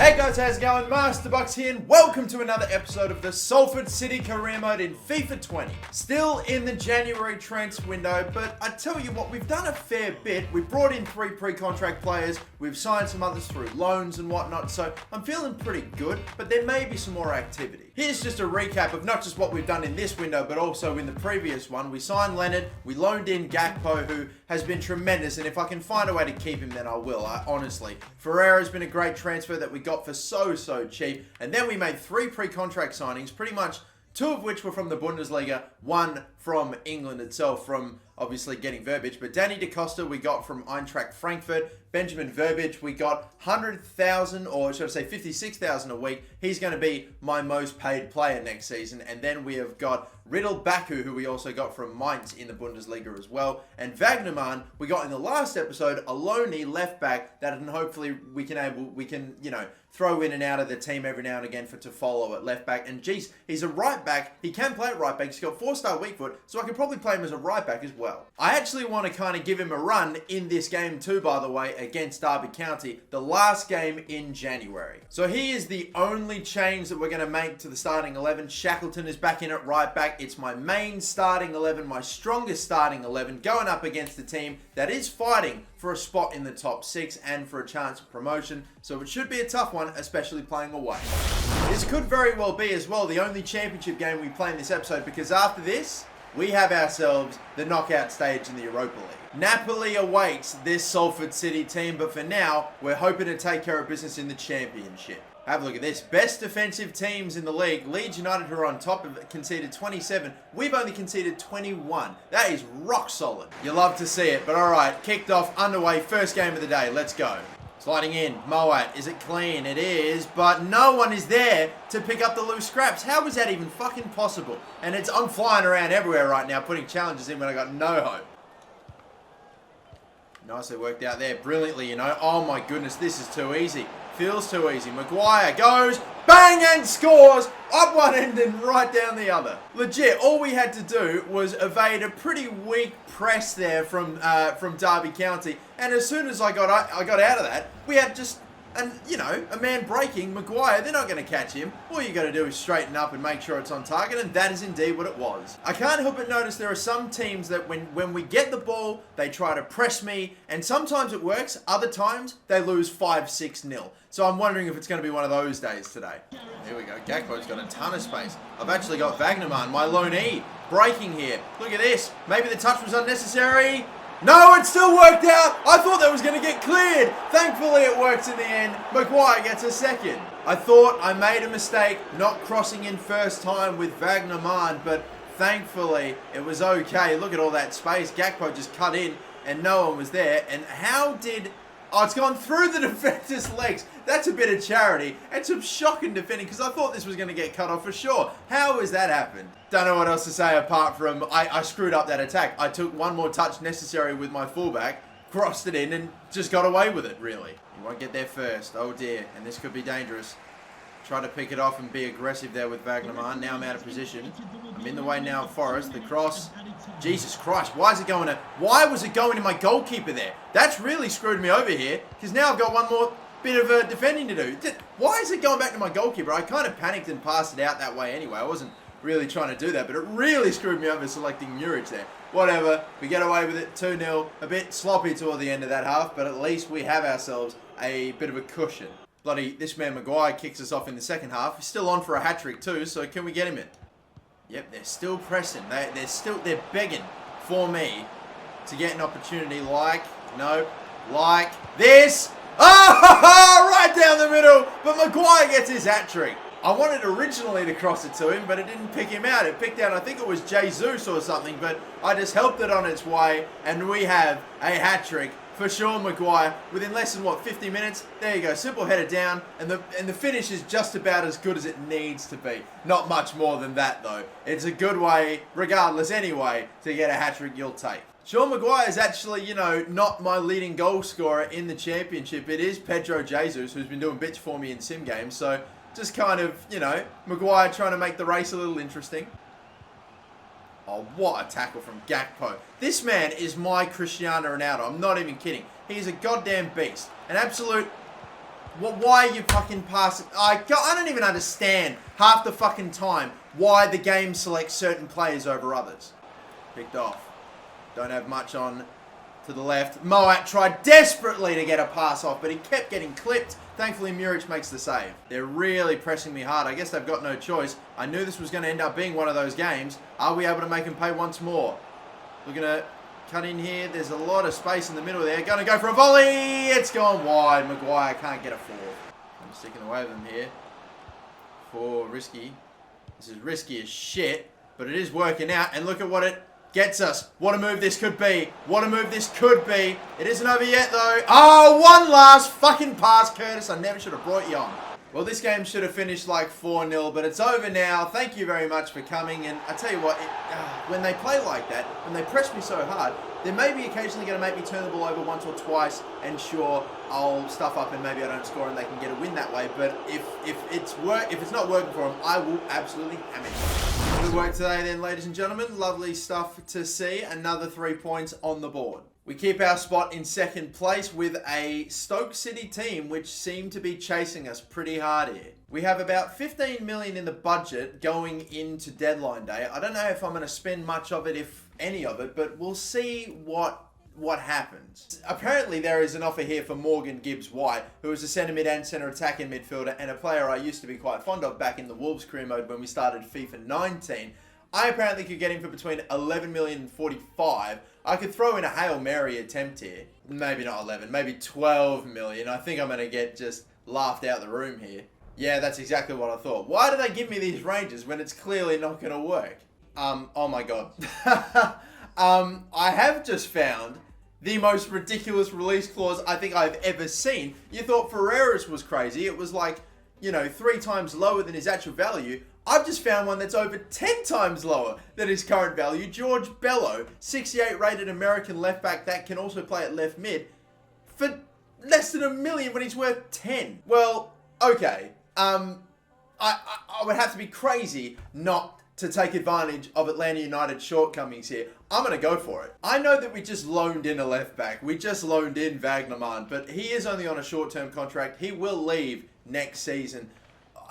Hey guys, how's it going? Masterbox here and welcome to another episode of the Salford City Career Mode in FIFA 20. Still in the January transfer window, but I tell you what, we've done a fair bit. We've brought in 3 pre-contract players, we've signed some others through loans and whatnot, so I'm feeling pretty good, but there may be some more activity. Here's just a recap of not just what we've done in this window, but also in the previous one. We signed Leonard, we loaned in Gakpo, who has been tremendous, and if I can find a way to keep him, then I will, honestly. Ferreira's been a great transfer that we got for so cheap, and then we made 3 pre-contract signings, pretty much 2 of which were from the Bundesliga, 1 from England itself, from obviously getting Verbic, but Danny Da Costa we got from Eintracht Frankfurt, Benjamin Verbic we got 100,000, or should I say 56,000 a week. He's going to be my most paid player next season, and then we have got Riddle Baku, who we also got from Mainz in the Bundesliga as well, and Wagnerman we got in the last episode, a loanee left back that hopefully we can throw in and out of the team every now and again to follow at left back. And geez, he's a right back. He can play at right back. He's got 4-star weak foot, so I could probably play him as a right back as well. I actually want to kind of give him a run in this game too, by the way, against Derby County, the last game in January. So he is the only change that we're going to make to the starting 11. Shackleton is back in at right back. It's my main starting 11, my strongest starting 11, going up against a team that is fighting for a spot in the top 6 and for a chance of promotion. So it should be a tough one, especially playing away. This could very well be as well the only championship game we play in this episode, because after this, we have ourselves the knockout stage in the Europa League. Napoli awaits this Salford City team, but for now, we're hoping to take care of business in the championship. Have a look at this. Best defensive teams in the league. Leeds United, who are on top, have conceded 27. We've only conceded 21. That is rock solid. You love to see it, but alright. Kicked off, underway, first game of the day. Let's go. Sliding in. Moat. Is it clean? It is, but no one is there to pick up the loose scraps. How is that even fucking possible? And I'm flying around everywhere right now, putting challenges in when I got no hope. Nicely worked out there. Brilliantly, Oh my goodness, this is too easy. Feels too easy. Maguire goes, bang, and scores up one end and right down the other. Legit, all we had to do was evade a pretty weak press there from Derby County, and as soon as I got out of that, we had just a man breaking. Maguire, they're not going to catch him. All you got to do is straighten up and make sure it's on target, and that is indeed what it was. I can't help but notice there are some teams that when we get the ball, they try to press me, and sometimes it works, other times they lose 5-6-0. So I'm wondering if it's going to be one of those days today. Here we go. Gakpo's got a ton of space. I've actually got Wagnerman, my loanee, breaking here. Look at this. Maybe the touch was unnecessary. No, it still worked out. I thought that was going to get cleared. Thankfully, it works in the end. Maguire gets a second. I thought I made a mistake not crossing in first time with Wagnerman, but thankfully, it was okay. Look at all that space. Gakpo just cut in, and no one was there. And how did... Oh, it's gone through the defender's legs. That's a bit of charity. And some shocking defending, because I thought this was going to get cut off for sure. How has that happened? Don't know what else to say apart from I screwed up that attack. I took one more touch necessary with my fullback, crossed it in, and just got away with it, really. You won't get there first. Oh, dear. And this could be dangerous. Try to pick it off and be aggressive there with Wagnerman. Now I'm out of position. I'm in the way now of Forrest. The cross. Jesus Christ. Why was it going to my goalkeeper there? That's really screwed me over here, because now I've got one more bit of defending to do. Why is it going back to my goalkeeper? I kind of panicked and passed it out that way anyway. I wasn't really trying to do that, but it really screwed me over selecting Muric there. Whatever. We get away with it. 2-0. A bit sloppy toward the end of that half, but at least we have ourselves a bit of a cushion. Bloody, this man Maguire kicks us off in the second half. He's still on for a hat-trick too, so can we get him in? Yep, they're still pressing. They're begging for me to get an opportunity like this. Oh, right down the middle, but Maguire gets his hat-trick. I wanted originally to cross it to him, but it didn't pick him out. It picked out, I think it was Jesus or something, but I just helped it on its way, and we have a hat-trick for Sean Maguire within less than, 50 minutes? There you go, simple header down, and the finish is just about as good as it needs to be. Not much more than that, though. It's a good way, regardless anyway, to get a hat-trick you'll take. Sean Maguire is actually, not my leading goal scorer in the championship. It is Pedro Jesus, who's been doing bits for me in sim games, so just kind of, Maguire trying to make the race a little interesting. Oh, what a tackle from Gakpo. This man is my Cristiano Ronaldo. I'm not even kidding. He is a goddamn beast. An absolute Why are you fucking passing? I don't even understand half the fucking time why the game selects certain players over others. Picked off. Don't have much on to the left. Moat tried desperately to get a pass off, but he kept getting clipped. Thankfully, Muric makes the save. They're really pressing me hard. I guess they've got no choice. I knew this was going to end up being one of those games. Are we able to make him pay once more? We're going to cut in here. There's a lot of space in the middle there. Going to go for a volley. It's gone wide. Maguire can't get a fourth. I'm sticking away with him here. For risky. This is risky as shit, but it is working out. And look at what it gets us. What a move this could be. What a move this could be. It isn't over yet, though. Oh, one last fucking pass, Curtis. I never should have brought you on. Well, this game should have finished like 4-0, but it's over now. Thank you very much for coming. And I tell you what, when they play like that, when they press me so hard, they're maybe occasionally going to make me turn the ball over once or twice, and sure, I'll stuff up and maybe I don't score and they can get a win that way. But if it's not working for them, I will absolutely hammer it. Good work today then, ladies and gentlemen. Lovely stuff to see. Another 3 points on the board. We keep our spot in second place with a Stoke City team which seem to be chasing us pretty hard here. We have about 15 million in the budget going into deadline day. I don't know if I'm going to spend much of it, if any of it, but we'll see what happens. Apparently there is an offer here for Morgan Gibbs-White, who is a centre mid and centre attacking midfielder and a player I used to be quite fond of back in the Wolves career mode when we started FIFA 19. I apparently could get him for between 11 million and 45. I could throw in a Hail Mary attempt here. Maybe not 11, maybe 12 million. I think I'm going to get just laughed out the room here. Yeah, that's exactly what I thought. Why do they give me these ranges when it's clearly not going to work? Oh my god. I have just found the most ridiculous release clause I think I've ever seen. You thought Ferreira's was crazy. It was like, 3 times lower than his actual value. I've just found one that's over 10 times lower than his current value. George Bello, 68 rated American left back that can also play at left mid for less than $1 million when he's worth 10. Well, okay. I would have to be crazy not to take advantage of Atlanta United's shortcomings here. I'm going to go for it. I know that we just loaned in a left back. We just loaned in Wagnerman, but he is only on a short-term contract. He will leave next season.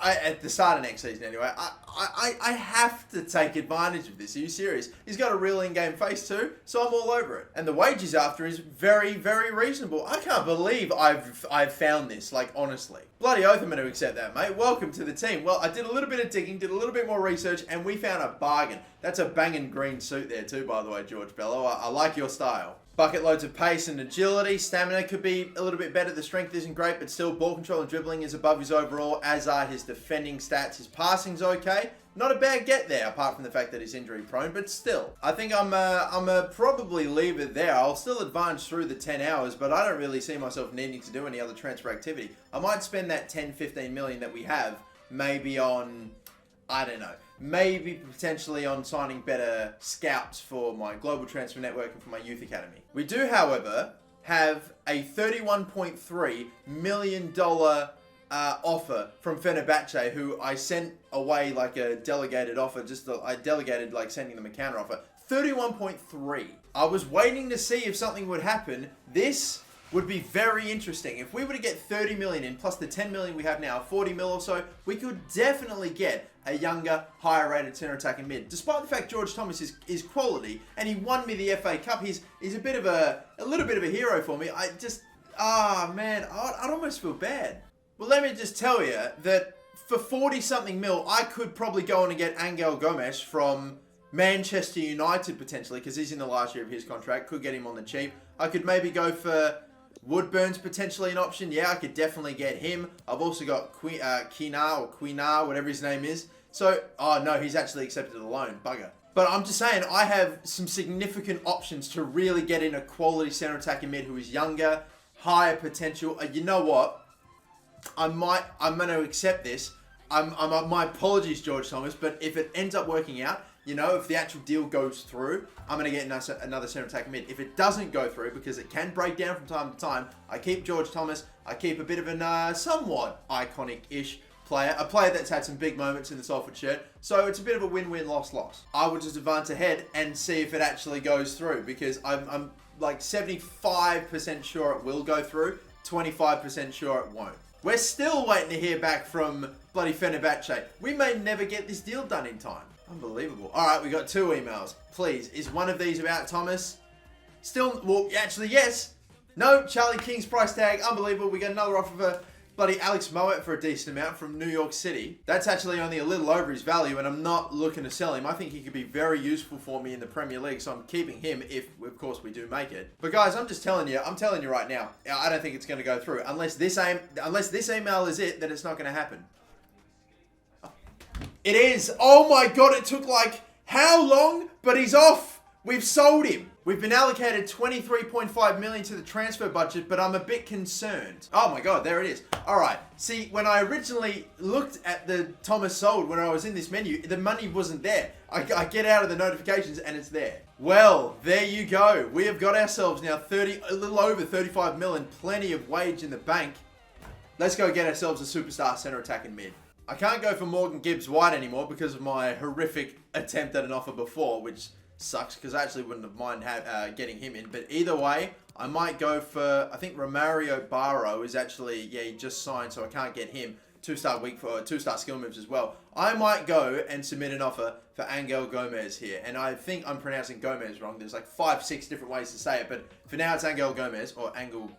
At the start of next season anyway. I have to take advantage of this. Are you serious? He's got a real in-game face too, so I'm all over it. And the wages after is very, very reasonable. I can't believe I've found this, like, honestly. Bloody oath I'm going to accept that, mate. Welcome to the team. Well, I did a little bit of digging, did a little bit more research, and we found a bargain. That's a banging green suit there too, by the way, George Bello. I like your style. Bucket loads of pace and agility. Stamina could be a little bit better. The strength isn't great, but still ball control and dribbling is above his overall, as are his defending stats. His passing's okay. Not a bad get there, apart from the fact that he's injury prone, but still. I think I'm probably leave it there. I'll still advance through the 10 hours, but I don't really see myself needing to do any other transfer activity. I might spend that 10, 15 million that we have maybe on, I don't know, maybe potentially on signing better scouts for my global transfer network and for my youth academy. We do, however, have a $31.3 million offer from Fenerbahce, who I sent away like a delegated offer. I delegated like sending them a counter offer. 31.3. I was waiting to see if something would happen. This would be very interesting. If we were to get 30 million in, plus the 10 million we have now, 40 mil or so, we could definitely get a younger, higher rated centre attacking mid. Despite the fact George Thomas is quality, and he won me the FA Cup, he's a little bit of a hero for me. Man, I'd almost feel bad. Well, let me just tell you that for 40 something mil, I could probably go on and get Angel Gomes from Manchester United potentially, because he's in the last year of his contract. Could get him on the cheap. I could maybe go for Woodburn's potentially an option. Yeah, I could definitely get him. I've also got Quina, whatever his name is. So, oh no, he's actually accepted a loan. Bugger. But I'm just saying, I have some significant options to really get in a quality centre attacking mid who is younger, higher potential. You know what? I'm going to accept this. My apologies, George Thomas, but if it ends up working out, if the actual deal goes through, I'm going to get another centre attacking mid. If it doesn't go through, because it can break down from time to time, I keep George Thomas. I keep a bit of an somewhat iconic-ish player, a player that's had some big moments in the Salford shirt. So it's a bit of a win-win, loss-loss. I would just advance ahead and see if it actually goes through, because I'm like 75% sure it will go through, 25% sure it won't. We're still waiting to hear back from bloody Fenerbahce. We may never get this deal done in time. Unbelievable. All right, we got 2 emails. Please, is one of these about Thomas? Still, well, actually, yes. No, Charlie King's price tag. Unbelievable. We got another offer for bloody Alex Moet for a decent amount from New York City. That's actually only a little over his value, and I'm not looking to sell him. I think he could be very useful for me in the Premier League, so I'm keeping him if, of course, we do make it. But guys, I'm telling you right now, I don't think it's going to go through. Unless this email is it, then it's not going to happen. It is. Oh my God, it took like how long? But he's off. We've sold him. We've been allocated 23.5 million to the transfer budget, but I'm a bit concerned. Oh my God, there it is. All right. See, when I originally looked at the Thomas sold, when I was in this menu, the money wasn't there. I get out of the notifications and it's there. Well, there you go. We have got ourselves now a little over 35 million, plenty of wage in the bank. Let's go get ourselves a superstar center attack in mid. I can't go for Morgan Gibbs White anymore because of my horrific attempt at an offer before, which sucks because I actually wouldn't have minded getting him in. But either way, I might go for, I think Romario Barro is actually, yeah, he just signed, so I can't get him. 2-star skill moves as well. I might go and submit an offer for Angel Gomes here. And I think I'm pronouncing Gomes wrong. There's like 5-6 different ways to say it. But for now, it's Angel Gomes or Angel,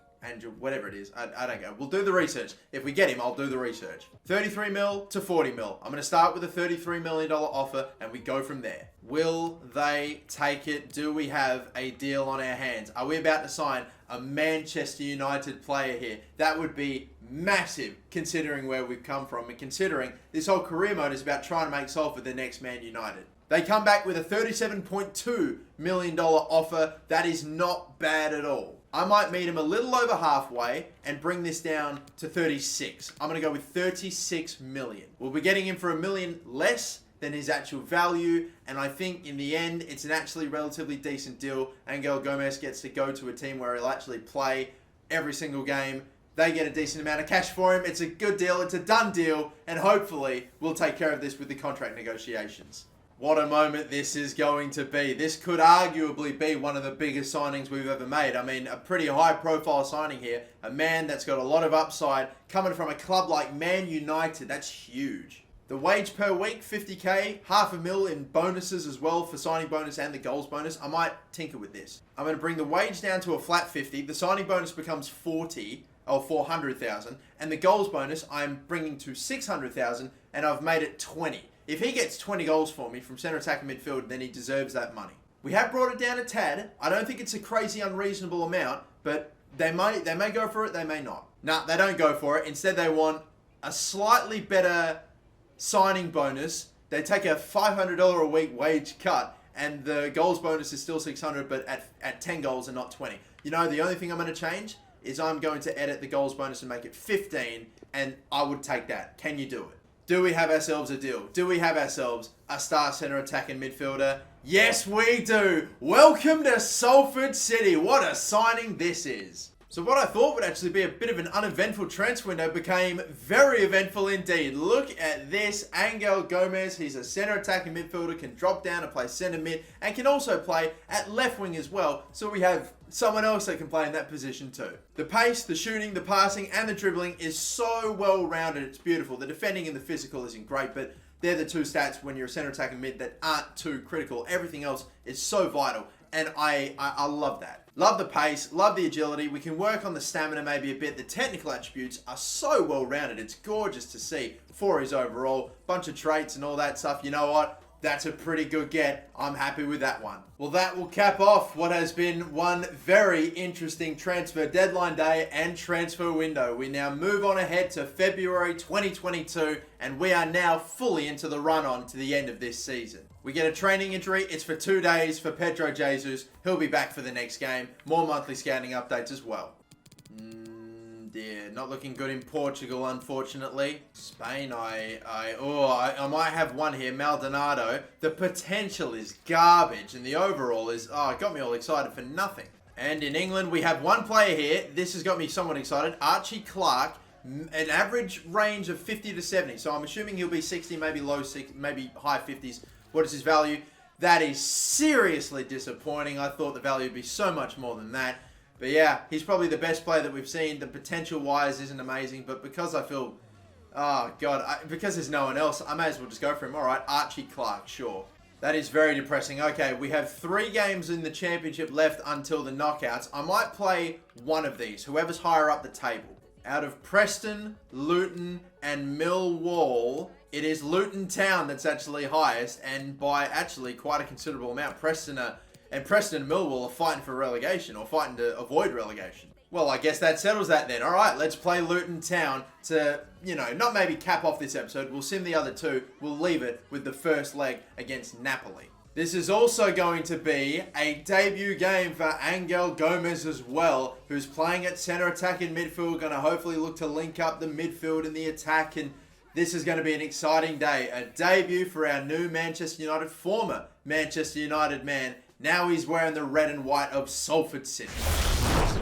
whatever it is. I don't know. We'll do the research. If we get him, I'll do the research. 33 mil to 40 mil. I'm going to start with a $33 million offer and we go from there. Will they take it? Do we have a deal on our hands? Are we about to sign a Manchester United player here? That would be massive considering where we've come from and considering this whole career mode is about trying to make Salford the next Man United. They come back with a $37.2 million offer. That is not bad at all. I might meet him a little over halfway and bring this down to 36. I'm going to go with 36 million. We'll be getting him for $1 million less than his actual value. And I think in the end, it's an actually relatively decent deal. Angel Gomes gets to go to a team where he'll actually play every single game. They get a decent amount of cash for him. It's a good deal. It's a done deal. And hopefully we'll take care of this with the contract negotiations. What a moment this is going to be. This could arguably be one of the biggest signings we've ever made. I mean, a pretty high-profile signing here. A man that's got a lot of upside coming from a club like Man United. That's huge. The wage per week, 50k, $500,000 in bonuses as well for signing bonus and the goals bonus. I might tinker with this. I'm going to bring the wage down to a flat 50. The signing bonus becomes 40 or 400,000. And the goals bonus I'm bringing to 600,000 and I've made it 20. If he gets 20 goals for me from centre attack and midfield, then he deserves that money. We have brought it down a tad. I don't think it's a crazy unreasonable amount, but they may go for it, they may not. Nah, they don't go for it. Instead, they want a slightly better signing bonus. They take a $500 a week wage cut, and the goals bonus is still 600, but at 10 goals and not 20. You know, the only thing I'm going to change is I'm going to edit the goals bonus and make it 15, and I would take that. Can you do it? Do we have ourselves a deal? Do we have ourselves a star centre attacking midfielder? Yes, we do. Welcome to Salford City. What a signing this is. So what I thought would actually be a bit of an uneventful transfer window became very eventful indeed. Look at this. Angel Gomes, he's a centre attacking midfielder, can drop down and play centre mid, and can also play at left wing as well. So we have someone else that can play in that position too. The pace, the shooting, the passing, and the dribbling is so well rounded. It's beautiful. The defending and the physical isn't great, but they're the two stats when you're a centre attacking mid that aren't too critical. Everything else is so vital, and I love that. Love the pace, love the agility. We can work on the stamina maybe a bit. The technical attributes are so well rounded. It's gorgeous to see for his overall. Bunch of traits and all that stuff. You know what? That's a pretty good get. I'm happy with that one. Well, that will cap off what has been one very interesting transfer deadline day and transfer window. We now move on ahead to February 2022, and we are now fully into the run-on to the end of this season. We get a training injury. It's for 2 days for Pedro Jesus. He'll be back for the next game. More monthly scouting updates as well. Yeah, not looking good in Portugal, unfortunately. Spain, I might have one here, Maldonado. The potential is garbage, and the overall is, it got me all excited for nothing. And in England, we have one player here. This has got me somewhat excited. Archie Clark, an average range of 50 to 70. So I'm assuming he'll be 60, maybe low 60, maybe high 50s. What is his value? That is seriously disappointing. I thought the value would be so much more than that. But yeah, he's probably the best player that we've seen. The potential-wise isn't amazing, but because I feel... Oh, God. Because there's no one else, I may as well just go for him. All right, Archie Clark, sure. That is very depressing. Okay, we have 3 games in the championship left until the knockouts. I might play one of these, whoever's higher up the table. Out of Preston, Luton, and Millwall, it is Luton Town that's actually highest, and by actually quite a considerable amount. Preston and Millwall are fighting for relegation, or fighting to avoid relegation. Well, I guess that settles that then. All right, let's play Luton Town to, you know, not maybe cap off this episode. We'll sim the other 2. We'll leave it with the first leg against Napoli. This is also going to be a debut game for Angel Gomes as well, who's playing at centre attack in midfield, going to hopefully look to link up the midfield and the attack, and this is going to be an exciting day. A debut for our new former Manchester United man. Now he's wearing the red and white of Salford City.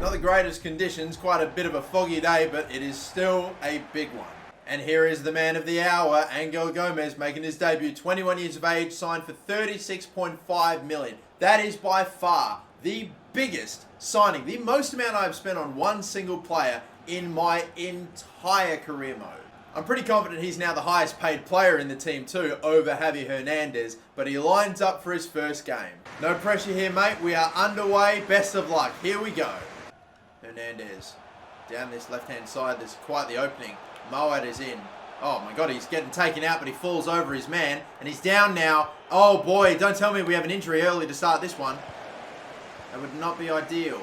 Not the greatest conditions, quite a bit of a foggy day, but it is still a big one. And here is the man of the hour, Angel Gomes, making his debut, 21 years of age, signed for 36.5 million. That is by far the biggest signing, the most amount I've spent on one single player in my entire career mode. I'm pretty confident he's now the highest paid player in the team too, over Javi Hernandez, but he lines up for his first game. No pressure here, mate. We are underway. Best of luck. Here we go. Hernandez. Down this left-hand side, there's quite the opening. Moad is in. Oh my God, he's getting taken out, but he falls over his man, and he's down now. Oh boy, don't tell me we have an injury early to start this one. That would not be ideal.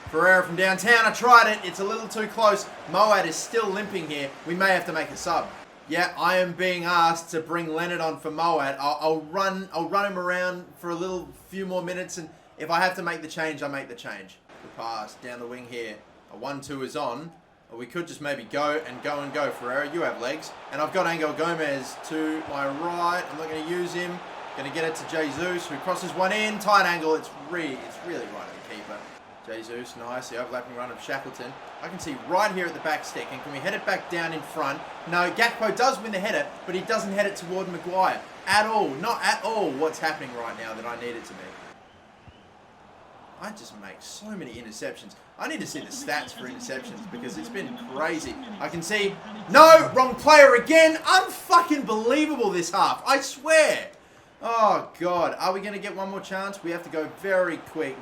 Ferreira from downtown, I tried it. It's a little too close. Moad is still limping here. We may have to make a sub. Yeah, I am being asked to bring Leonard on for Moad. I'll run him around for a few more minutes, and if I have to make the change, I make the change. Good pass down the wing here. A 1-2 is on. Or we could just maybe go. Ferreira, you have legs. And I've got Angel Gomes to my right. I'm not going to use him. Going to get it to Jesus, who crosses one in. Tight angle. It's really right at the keeper. Jesus, nice. The overlapping run of Shackleton. I can see right here at the back stick. And can we head it back down in front? No, Gakpo does win the header, but he doesn't head it toward Maguire. At all. Not at all what's happening right now that I need it to be. I just make so many interceptions. I need to see the stats for interceptions because it's been crazy. I can see... No! Wrong player again! Unfucking believable this half. I swear! Oh, God. Are we going to get one more chance? We have to go very quick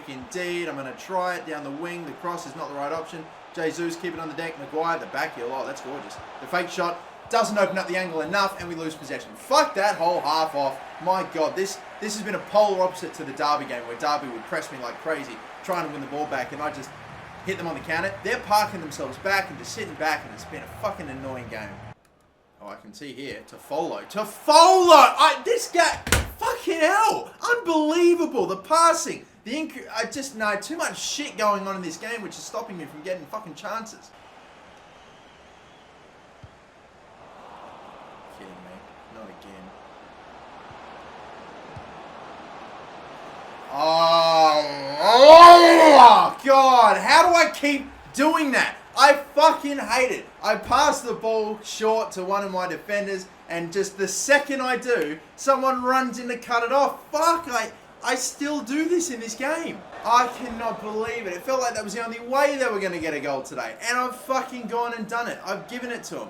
indeed. I'm going to try it down the wing. The cross is not the right option. Jesus, keep it on the deck. Maguire, the back heel. Oh, that's gorgeous. The fake shot doesn't open up the angle enough, and we lose possession. Fuck that whole half off. My God, this has been a polar opposite to the Derby game, where Derby would press me like crazy, trying to win the ball back, and I just hit them on the counter. They're parking themselves back and just sitting back, and it's been a fucking annoying game. Oh, I can see here, Toffolo. This guy, fucking hell, unbelievable. The passing, too much shit going on in this game, which is stopping me from getting fucking chances. Kidding me, not again. Oh, God, how do I keep doing that? I fucking hate it. I pass the ball short to one of my defenders, and just the second I do, someone runs in to cut it off. Fuck, I still do this in this game. I cannot believe it. It felt like that was the only way they were going to get a goal today, and I've fucking gone and done it. I've given it to them.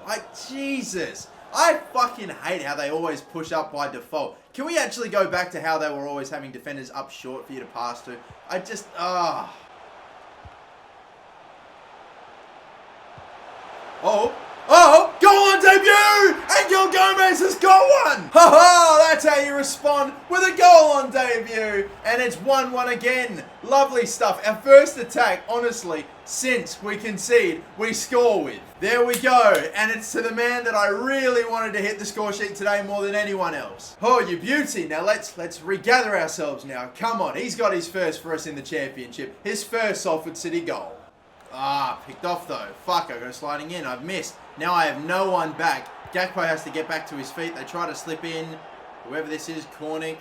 Jesus. I fucking hate how they always push up by default. Can we actually go back to how they were always having defenders up short for you to pass to? Oh, goal on debut! Angel Gomes has got one! That's how you respond with a goal on debut. And it's 1-1 again. Lovely stuff. Our first attack, honestly, since we concede, we score with. There we go. And it's to the man that I really wanted to hit the score sheet today more than anyone else. Oh, you beauty. Now let's regather ourselves now. Come on. He's got his first for us in the championship. His first Salford City goal. Picked off though. Fuck, I go sliding in. I've missed. Now I have no one back. Gakpo has to get back to his feet. They try to slip in. Whoever this is, Cornick,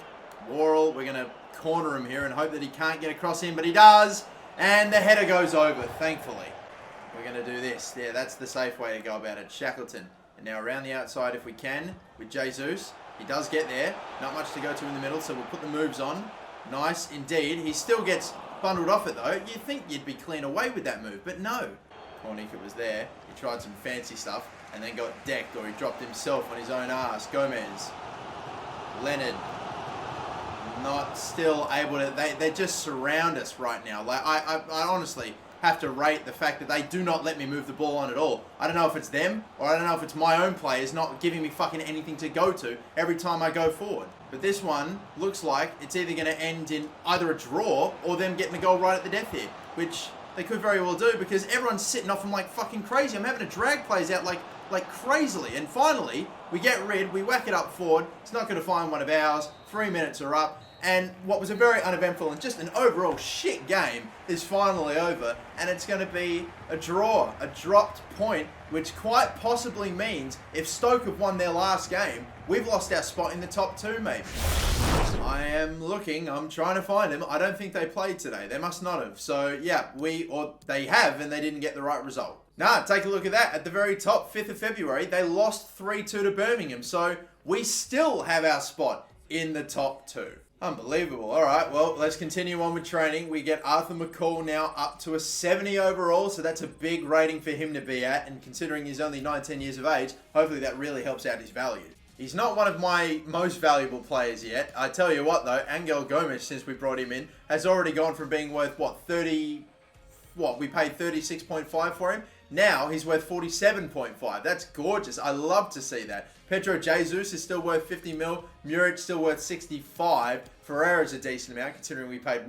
Worrell. We're going to corner him here and hope that he can't get across him, but he does. And the header goes over, thankfully. We're going to do this. Yeah, that's the safe way to go about it. Shackleton. And now around the outside if we can with Jesus. He does get there. Not much to go to in the middle, so we'll put the moves on. Nice indeed. He still gets bundled off it though. You'd think you'd be clean away with that move, but no. Cornica was there. He tried some fancy stuff and then got decked, or he dropped himself on his own ass. Gomes. Leonard. Not still able to... They just surround us right now. Like I honestly have to rate the fact that they do not let me move the ball on at all. I don't know if it's them, or I don't know if it's my own players not giving me fucking anything to go to every time I go forward. But this one looks like it's either going to end in either a draw or them getting the goal right at the death here, which they could very well do because everyone's sitting off them like fucking crazy. I'm having to drag plays out like crazily. And finally, we get rid, we whack it up forward. It's not going to find one of ours. 3 minutes are up. And what was a very uneventful and just an overall shit game is finally over. And it's going to be a draw, a dropped point, which quite possibly means if Stoke have won their last game, we've lost our spot in the top 2 maybe. I am looking, I'm trying to find them. I don't think they played today. They must not have. So yeah, they have and they didn't get the right result. Nah, take a look at that. At the very top, 5th of February, they lost 3-2 to Birmingham. So we still have our spot in the top 2. Unbelievable. All right, well, let's continue on with training. We get Arthur McCall now up to a 70 overall, so that's a big rating for him to be at. And considering he's only 19 years of age, hopefully that really helps out his value. He's not one of my most valuable players yet. I tell you what, though, Angel Gomes, since we brought him in, has already gone from being worth, we paid 36.5 for him. Now he's worth 47.5. That's gorgeous. I love to see that. Pedro Jesus is still worth 50 mil. Muric still worth 65. Ferreira's a decent amount considering we paid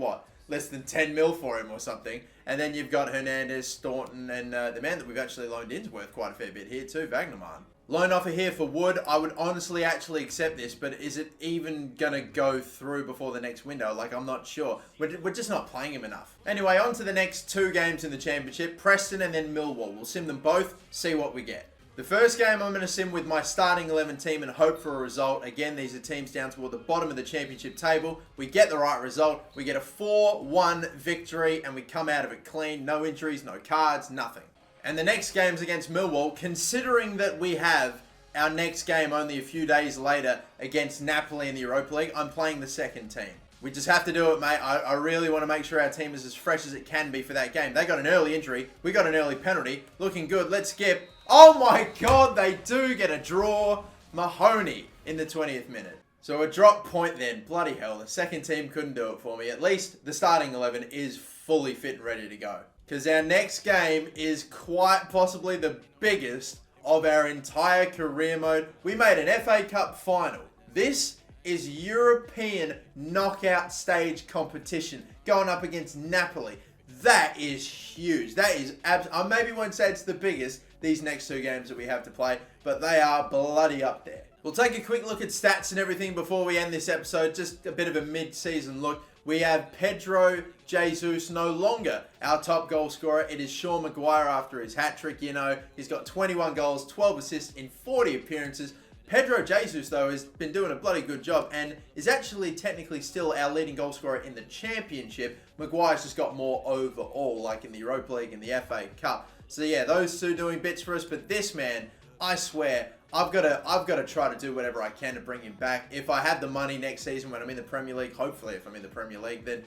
less than 10 mil for him or something. And then you've got Hernandez, Staunton, and the man that we've actually loaned in is worth quite a fair bit here too, Wagnerman. Loan offer here for Wood. I would honestly actually accept this, but is it even going to go through before the next window? Like, I'm not sure. We're just not playing him enough. Anyway, on to the next 2 games in the Championship. Preston and then Millwall. We'll sim them both, see what we get. The first game I'm going to sim with my starting 11 team and hope for a result. Again, these are teams down toward the bottom of the Championship table. We get the right result. We get a 4-1 victory and we come out of it clean. No injuries, no cards, nothing. And the next game's against Millwall, considering that we have our next game only a few days later against Napoli in the Europa League, I'm playing the second team. We just have to do it, mate. I really want to make sure our team is as fresh as it can be for that game. They got an early injury. We got an early penalty. Looking good. Let's skip. Oh my God, they do get a draw. Mahoney in the 20th minute. So a drop point then. Bloody hell, the second team couldn't do it for me. At least the starting 11 is fully fit and ready to go. Because our next game is quite possibly the biggest of our entire career mode. We made an FA Cup final. This is European knockout stage competition going up against Napoli. That is huge. That is I maybe won't say it's the biggest, these next 2 games that we have to play, but they are bloody up there. We'll take a quick look at stats and everything before we end this episode. Just a bit of a mid-season look. We have Pedro Jesus no longer our top goal scorer. It is Sean Maguire after his hat-trick. You know, he's got 21 goals, 12 assists in 40 appearances. Pedro Jesus, though, has been doing a bloody good job and is actually technically still our leading goal scorer in the Championship. Maguire's just got more overall, like in the Europa League and the FA Cup. So yeah, those 2 doing bits for us. But this man, I swear, I've got to try to do whatever I can to bring him back. If I have the money next season when I'm in the Premier League, hopefully if I'm in the Premier League, then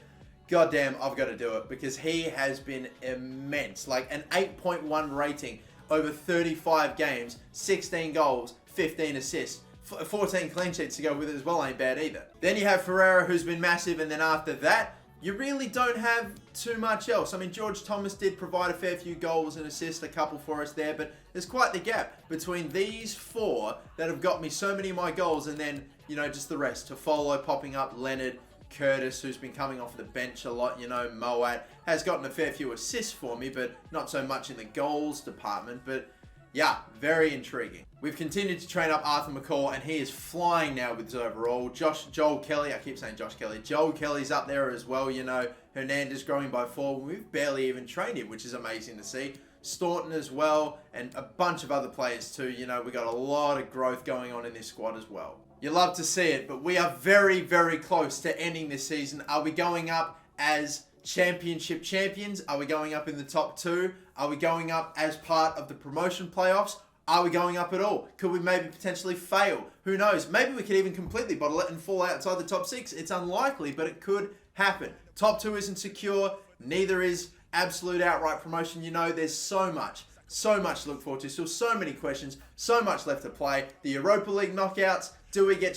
goddamn, I've got to do it because he has been immense. Like an 8.1 rating over 35 games, 16 goals, 15 assists, 14 clean sheets to go with it as well ain't bad either. Then you have Ferreira, who's been massive, and then after that, you really don't have too much else. I mean, George Thomas did provide a fair few goals and assists, a couple for us there, but there's quite the gap between these 4 that have got me so many of my goals and then, you know, just the rest. Tofolo popping up, Leonard, Curtis, who's been coming off the bench a lot, you know, Moat has gotten a fair few assists for me, but not so much in the goals department, but yeah, very intriguing. We've continued to train up Arthur McCall, and he is flying now with his overall. Joel Kelly, I keep saying Josh Kelly. Joel Kelly's up there as well, you know. Hernandez growing by 4. We've barely even trained him, which is amazing to see. Staunton as well, and a bunch of other players too. You know, we got a lot of growth going on in this squad as well. You love to see it, but we are very, very close to ending this season. Are we going up as Championship champions? Are we going up in the top 2? Are we going up as part of the promotion playoffs? Are we going up at all? Could we maybe potentially fail? Who knows? Maybe we could even completely bottle it and fall outside the top 6. It's unlikely, but it could happen. Top 2 isn't secure, neither is absolute outright promotion. You know, there's so much to look forward to. Still so many questions, so much left to play. The Europa League knockouts, do we get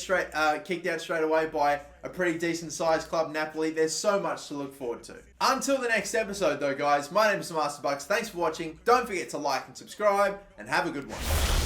kicked out straight away by a pretty decent sized club, Napoli? There's so much to look forward to. Until the next episode though, guys, my name is Master Bucks. Thanks for watching. Don't forget to like and subscribe, and have a good one.